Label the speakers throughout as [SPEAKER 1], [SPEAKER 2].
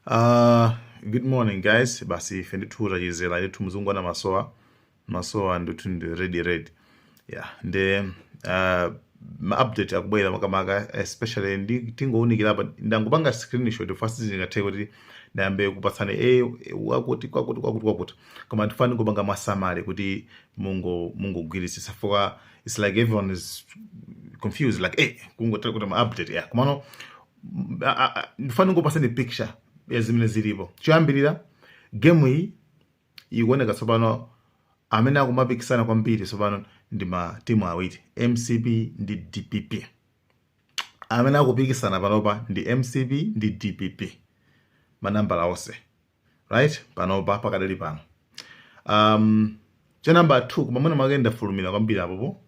[SPEAKER 1] Good morning guys. Basi ife ndithura chizela ndithu mzungu ana masowa ndithu ndi ready. Yeah, ma-update akubwera makamaka especially ndingowunikira apa ndangopanga screenshot first zingathe kuti ndayambe kupatsani wakuti kwakuti koma ndifani ngopanga masamale kuti mungogwirisisa for it's like everyone is confused like kungotera kuti ma-update yeah komano ndifani ngopasani picture yazimene zilipo choyambirira game iyi ikuoneka tsopano amene akumapikisana kwambiri tsopano ndi matimu awiri MCP ndi DPP. Amene akupikisana panopa ndi MCP ndi DPP manambala onse right panopa pakadali pano. Cha number 2 koma mwina makenda fulumira kwambiri apopo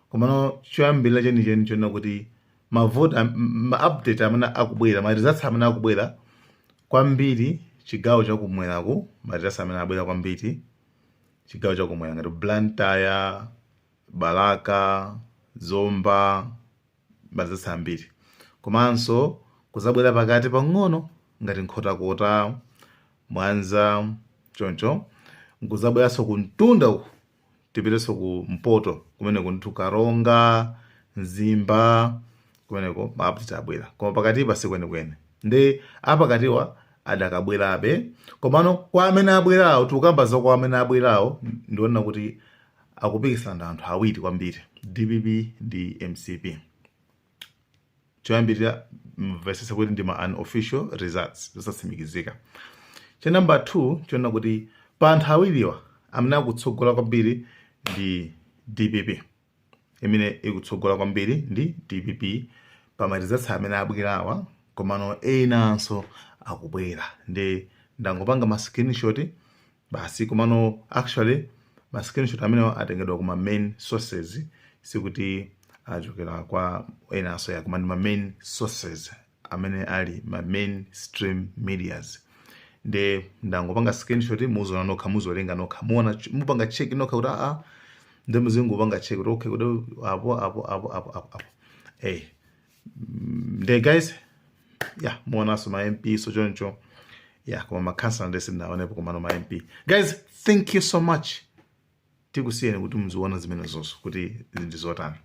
[SPEAKER 1] komano choyambirira chenicheni chona kuti mavota ma-update amene akubwera ma-results amene akubwera kwambiri chigawo chakumweraku ma-results amene abwera kwambiri chigawo chakumwera ngati Blantyre, Balaka, Zomba ma-results ambiri komanso kuzabwera pakati pang'ono ngati Nkhotakota, Mwanza choncho nkuzabweranso kuntunda uku tipirenso ku Mpoto kumeneko ndithu Karonga, Mzimba kumeneko ma-update abwera koma pakati pasi kwenekwene ndi apakatiwa adakabwerabe komano kwa amene abwerawo tikukamba za kwa amene abwerawo ndiona kuti akupikisana ndi anthu awiri kwambiri DPP ndi MCP. Choyambirira mvesese kuti ndi ma unofficial results zosatsimikizika. Cha number 2 chiona kuti pa anthu awiriwa amene akutsogola kwambiri ndi DPP imene ikutsogola kwambiri ndi DPP pa ma-results amene abwerawa komano enanso akubwera ndi ndangopanga ma screenshot basi komano actually ma screenshot amene atengedwa kuma main sources sikuti achokera kwa enanso ya kuma main sources amene ali ma mainstream medias ndi ndangopanga screenshot muzoona nokha muzolenga nokha muona mupanga check nokha kuti ndi mzingu upanga check kuti okay kuti apo ndi guys yeah muonaso ma MP so choncho yeah koma makhansala ndesi ndaonepo komano ma MP guys. Thank you so much, tikusiyeni kuti muziona zimene zonso kuti ndizotani.